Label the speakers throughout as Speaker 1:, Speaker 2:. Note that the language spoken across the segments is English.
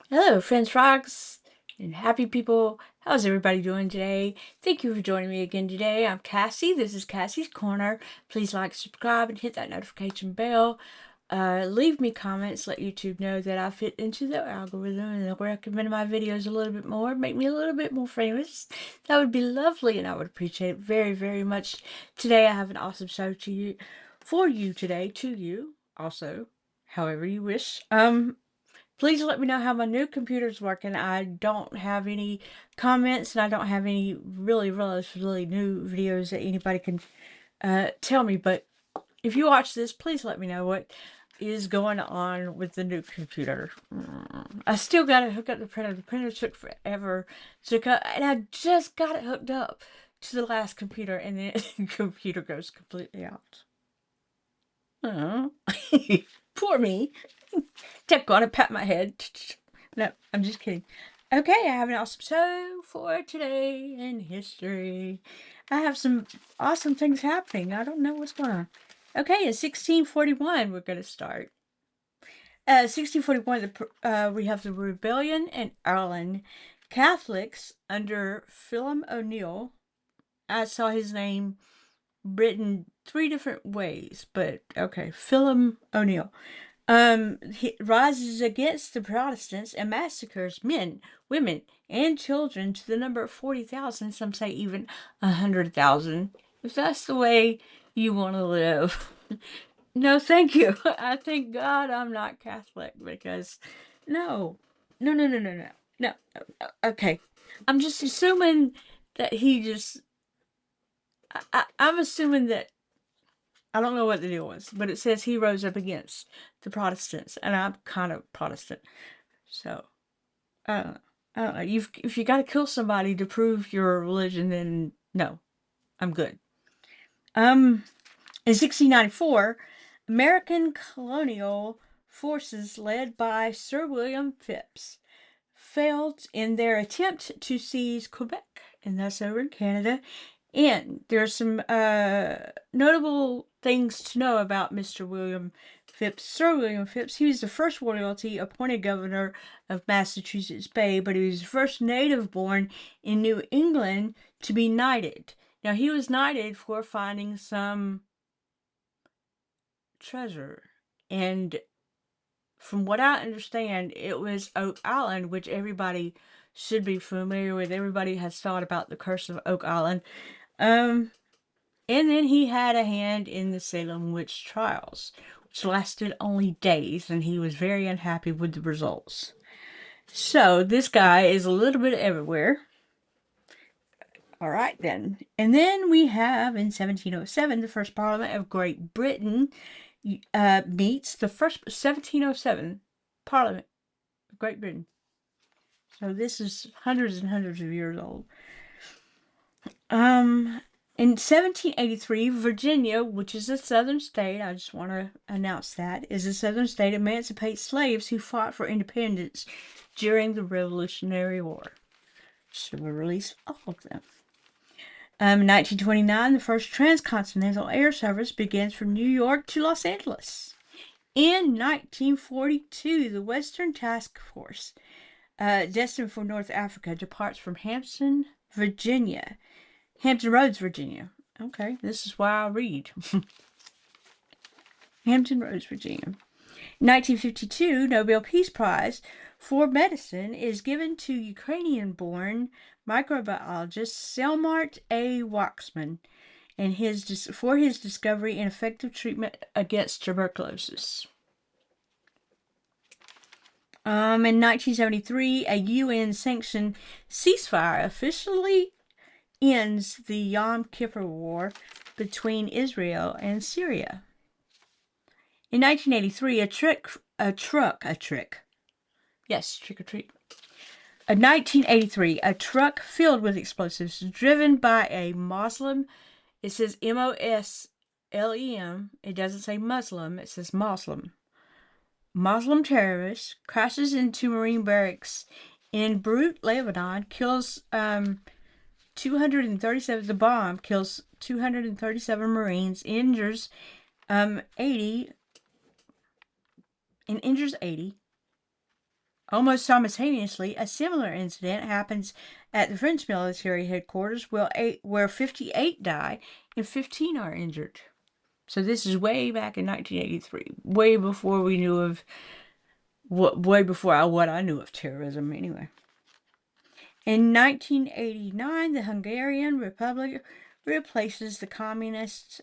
Speaker 1: Hello, friends, frogs, and happy people. How's everybody doing today? Thank you for joining me again today. I'm Cassie. This is Cassie's Corner. Please like, subscribe, and hit that notification bell. Leave me comments. Let YouTube know that I fit into the algorithm and they'll recommend my videos a little bit more. Make me a little bit more famous. That would be lovely, and I would appreciate it very, very much. Today, I have an awesome show for you today. To you also, however you wish. Please let me know how my new computer's working. I don't have any comments and I don't have any really new videos that anybody can tell me. But if you watch this, please let me know what is going on with the new computer. I still got to hook up the printer. The printer took forever to hook up, and I just got it hooked up to the last computer, and then the computer goes completely out. Oh, poor me. Tech gonna pat my head. No, I'm just kidding. Okay, I have an awesome show for today in history. I have some awesome things happening. I don't know what's going on. Okay, in 1641, we're going to start. 1641, we have the rebellion in Ireland. Catholics under Phelim O'Neill. I saw his name written three different ways, but okay, Phelim O'Neill. He rises against the Protestants and massacres men, women, and children to the number of 40,000. Some say even 100,000. If that's the way you want to live. No, thank you. I thank God I'm not Catholic because no, no. No, okay. I'm just assuming that he just. I'm assuming that I don't know what the deal was, but it says he rose up against the Protestants, and I'm kind of Protestant, so I don't know. I don't know. If you got to kill somebody to prove your religion, then no, I'm good. In 1694, American colonial forces led by Sir William Phips failed in their attempt to seize Quebec, and that's over in Canada. And there's some notable things to know about Mr. William Phips. Sir William Phips, he was the first royalty appointed governor of Massachusetts Bay, but he was the first native born in New England to be knighted. Now, he was knighted for finding some treasure, and from what I understand, it was Oak Island, which everybody should be familiar with. Everybody has thought about the curse of Oak Island. Um, and then he had a hand in the Salem witch trials, which lasted only days, and he was very unhappy with the results. So this guy is a little bit everywhere. All right, then. And then we have in 1707 the first Parliament of Great Britain meets the first 1707 Parliament of Great Britain. So this is hundreds and hundreds of years old. In 1783, Virginia, which is a southern state, I just want to announce that, is a southern state, emancipates slaves who fought for independence during the Revolutionary War. So we release all of them. In 1929, the first transcontinental air service begins from New York to Los Angeles. In 1942, the Western Task Force, destined for North Africa, departs from Hampton, Virginia. Hampton Roads, Virginia. Okay, this is why I read. Hampton Roads, Virginia. 1952, Nobel Peace Prize for Medicine is given to Ukrainian-born microbiologist Selmart A. Waxman and for his discovery and effective treatment against tuberculosis. In 1973, a UN-sanctioned ceasefire officially ends the Yom Kippur War between Israel and Syria. In 1983, yes, trick or treat. In 1983, a truck filled with explosives driven by a Muslim, it says Moslem, it doesn't say Muslim, it says Muslim. Muslim terrorist crashes into Marine barracks in Beirut, Lebanon, kills 237. The bomb kills 237 Marines, injures 80, and injures 80. Almost simultaneously, a similar incident happens at the French military headquarters where 58 die and 15 are injured. So this is way back in 1983, way before we knew of what I knew of terrorism anyway. In 1989, the Hungarian Republic replaces the communist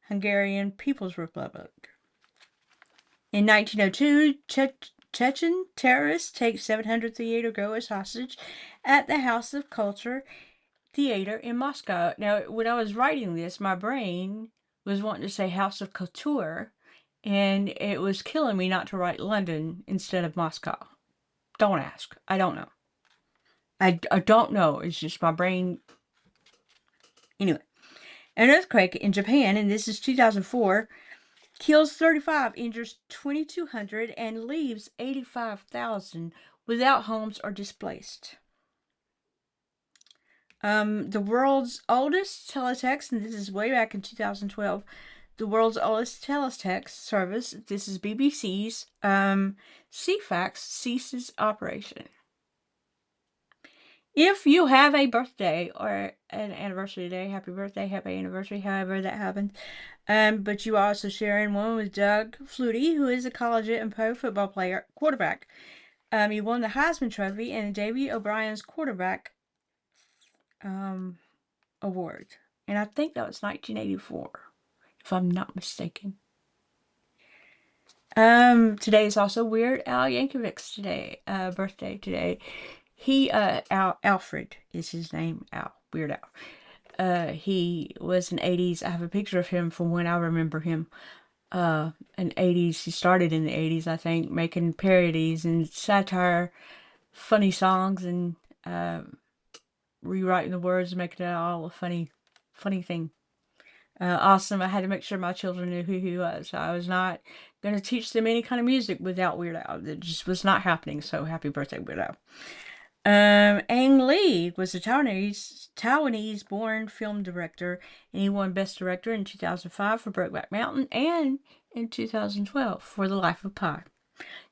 Speaker 1: Hungarian People's Republic. In 1902, Chechen terrorists take 700 theater goers hostage at the House of Culture Theater in Moscow. Now, when I was writing this, my brain was wanting to say House of Couture, and it was killing me not to write London instead of Moscow. Don't ask. I don't know. I don't know. It's just my brain. Anyway, an earthquake in Japan, and this is 2004, kills 35, injures 2,200, and leaves 85,000 without homes or displaced. The world's oldest teletext, and this is way back in 2012, the world's oldest teletext service, this is BBC's, Ceefax ceases operation. If you have a birthday or an anniversary today, happy birthday, happy anniversary, however that happened. But you are also sharing one with Doug Flutie, who is a college and pro football player, quarterback. He won the Heisman Trophy and the Davy O'Brien's quarterback award. And I think that was 1984, if I'm not mistaken. Today is also Weird Al Yankovic's birthday today. He, Alfred is his name, Weird Al. He was in 80s. I have a picture of him from when I remember him. In 80s, he started in the 80s, I think, making parodies and satire, funny songs, and rewriting the words and making it all a funny thing. Awesome. I had to make sure my children knew who he was. I was not going to teach them any kind of music without Weird Al. It just was not happening. So happy birthday, Weird Al. Ang Lee was a Taiwanese-born film director, and he won Best Director in 2005 for Brokeback Mountain and in 2012 for The Life of Pi.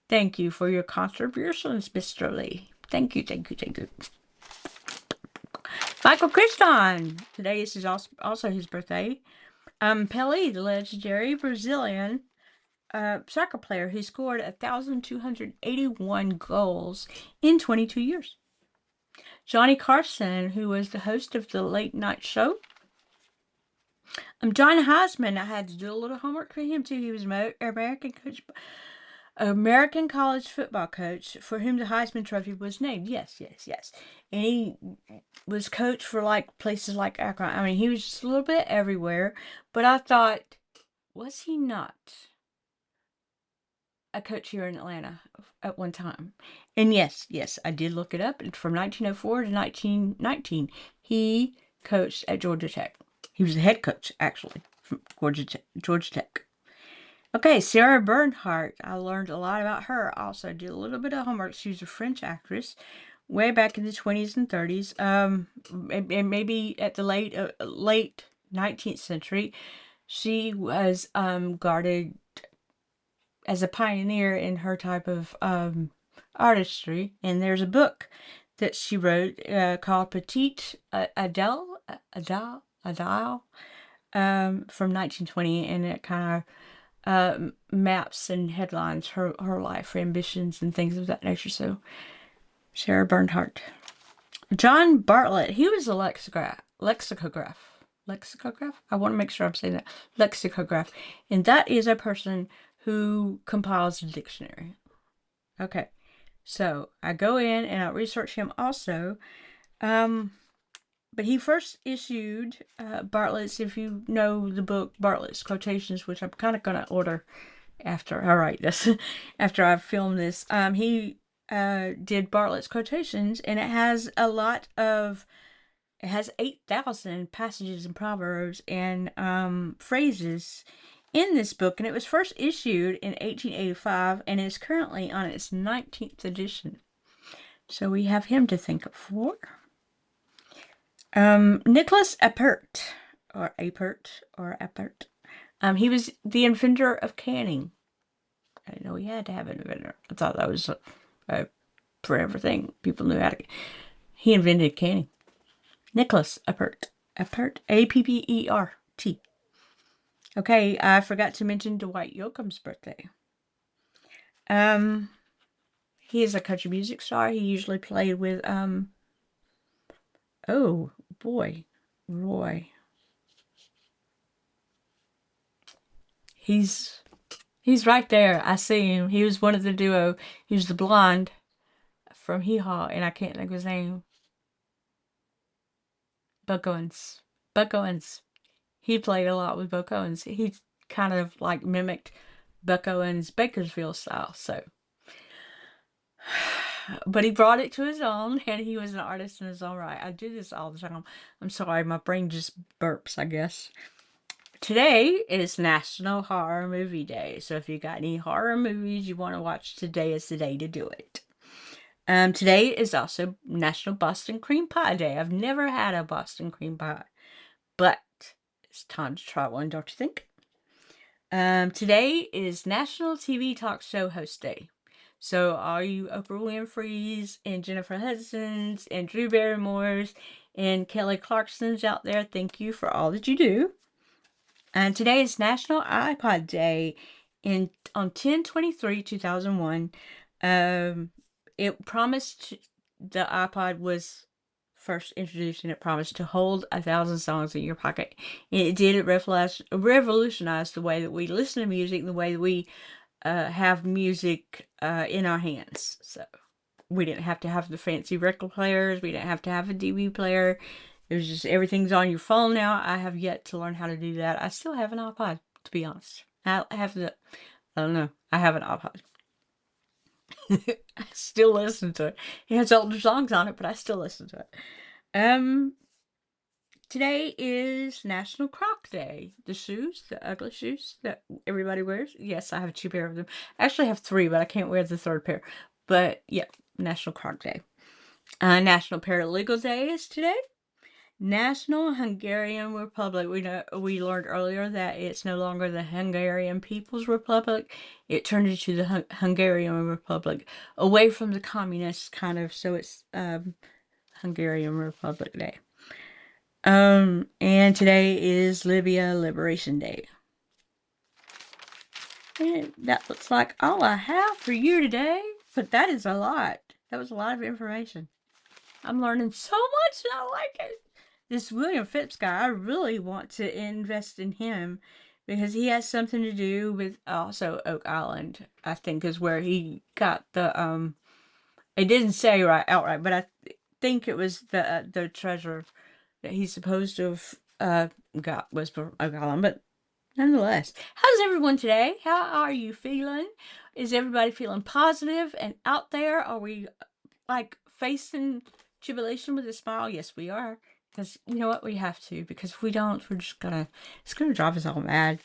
Speaker 1: Thank you for your contributions, Mr. Lee. Thank you, thank you, thank you. Michael Crichton. Today is also his birthday. Pelé, the legendary Brazilian soccer player who scored 1,281 goals in 22 years. Johnny Carson, who was the host of the Late Night Show. John Heisman, I had to do a little homework for him too. He was American college football coach for whom the Heisman Trophy was named. Yes. And he was coach for like places like Akron. I mean, he was just a little bit everywhere. But I thought, was he not a coach here in Atlanta at one time? And yes, I did look it up. From 1904 to 1919, he coached at Georgia Tech. He was the head coach, actually, from Georgia Tech. Okay, Sarah Bernhardt. I learned a lot about her. Also did a little bit of homework. She was a French actress way back in the 20s and 30s. And maybe at the late 19th century. She was guarded as a pioneer in her type of artistry. And there's a book that she wrote called Petite Adele from 1920, and it kind of maps and headlines her life, her ambitions, and things of that nature. So, Sarah Bernhardt. John Bartlett, he was a lexicograph. I want to make sure I'm saying that. Lexicograph. And that is a person who compiles a dictionary. Okay. So, I go in and I research him also. But he first issued Bartlett's, if you know the book Bartlett's Quotations, which I'm kind of going to order after I write this, after I've filmed this. He did Bartlett's Quotations, and it has 8,000 passages and proverbs and phrases in this book, and it was first issued in 1885 and is currently on its 19th edition. So we have him to think of for. Nicholas Appert. He was the inventor of canning. I didn't know he had to have an inventor. I thought that was a forever thing. People knew how to. He invented canning. Nicholas Appert. Appert. Appert. Okay, I forgot to mention Dwight Yoakam's birthday. He is a country music star. He usually played with oh boy, Roy. He's right there. I see him. He was one of the duo. He was the blonde from Hee Haw, and I can't think of his name. Buck Owens. Buck Owens. He played a lot with Buck Owens. He kind of like mimicked Buck Owens' Bakersfield style. So, but he brought it to his own, and he was an artist in his own right. I do this all the time. I'm sorry, my brain just burps, I guess. Today is National Horror Movie Day. So if you got any horror movies you want to watch, today is the day to do it. Today is also National Boston Cream Pie Day. I've never had a Boston cream pie, but it's time to try one, don't you think? Today is National TV Talk Show Host Day. So all you Oprah Winfrey's and Jennifer Hudson's and Drew Barrymore's and Kelly Clarkson's out there, thank you for all that you do. And today is National iPod Day. On 10/23/2001, it promised, the iPod was first introduced, and it promised to hold 1,000 songs in your pocket. And it did. It revolutionized the way that we listen to music, the way that we have music in our hands. So we didn't have to have the fancy record players. We didn't have to have a DVD player. It was just everything's on your phone now. I have yet to learn how to do that. I still have an iPod, to be honest. I don't know. I have an iPod. I still listen to it. It has older songs on it, but I still listen to it. Today is National Croc Day. The shoes, the ugly shoes that everybody wears. Yes, I have 2 pair of them. I actually have 3, but I can't wear the 3rd pair. But yeah, National Croc Day. National Paralegal Day is today. National Hungarian Republic. We learned earlier that it's no longer the Hungarian People's Republic. It turned into the Hungarian Republic, away from the communists, kind of. So it's Hungarian Republic Day. And today is Libya Liberation Day. And that looks like all I have for you today. But that is a lot. That was a lot of information. I'm learning so much, and I like it. This William Phipps guy, I really want to invest in him because he has something to do with also Oak Island, I think, is where he got the it didn't say outright, but I think it was the treasure that he's supposed to have got was from Oak Island. But nonetheless, how's everyone today? How are you feeling? Is everybody feeling positive and out there? Are we like facing tribulation with a smile? Yes, we are. Because you know what? We have to. Because if we don't, it's gonna drive us all mad.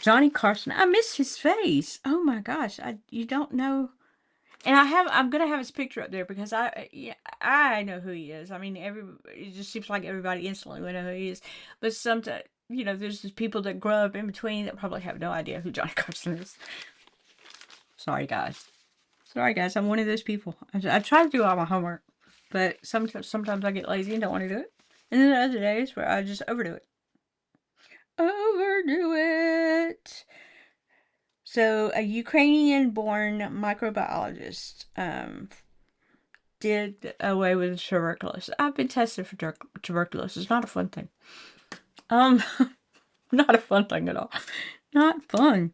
Speaker 1: Johnny Carson. I miss his face. Oh my gosh. You don't know. And I'm gonna have his picture up there because I know who he is. I mean, it just seems like everybody instantly would know who he is. But sometimes, there's just people that grow up in between that probably have no idea who Johnny Carson is. Sorry, guys. I'm one of those people. I try to do all my homework, but sometimes I get lazy and don't want to do it. And then there are other days where I just overdo it. Overdo it. So a Ukrainian-born microbiologist did away with tuberculosis. I've been tested for tuberculosis. Not a fun thing. Not a fun thing at all. Not fun.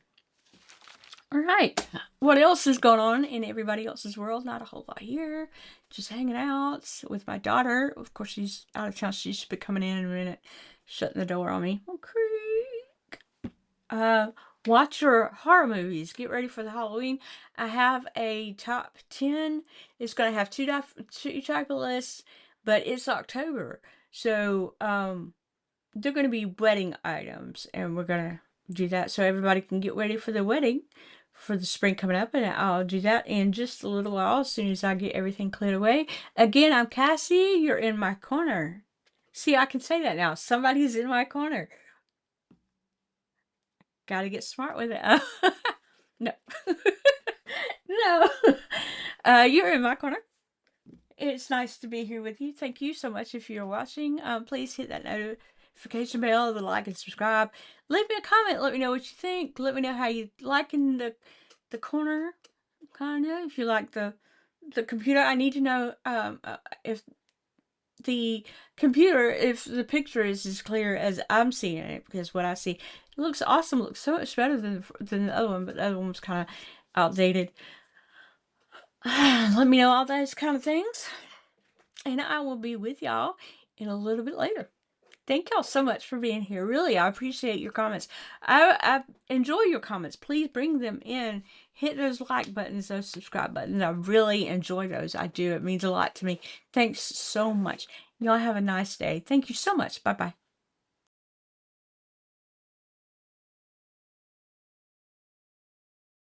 Speaker 1: All right. What else is going on in everybody else's world? Not a whole lot here. Just hanging out with my daughter. Of course, she's out of town. She should be coming in a minute, shutting the door on me. Oh, creak. Watch your horror movies. Get ready for the Halloween. I have a top 10. It's going to have two type of lists, but it's October. So, they're going to be wedding items, and we're going to do that so everybody can get ready for the wedding for the spring coming up, and I'll do that in just a little while as soon as I get everything cleared away. Again, I'm Cassie. You're in my corner. See, I can say that now. Somebody's in my corner. Gotta get smart with it. No. You're in my corner. It's nice to be here with you. Thank you so much if you're watching. Please hit that notification bell, the like and subscribe. Leave me a comment. Let me know what you think. Let me know how you liking the corner. Kind of. If you like the computer, I need to know if the computer, if the picture is as clear as I'm seeing it, because what I see, it looks awesome. It looks so much better than the other one, but the other one was kind of outdated. Let me know all those kind of things, and I will be with y'all in a little bit later. Thank y'all so much for being here. Really, I appreciate your comments. I enjoy your comments. Please bring them in. Hit those like buttons, those subscribe buttons. I really enjoy those. I do. It means a lot to me. Thanks so much. Y'all have a nice day. Thank you so much. Bye-bye.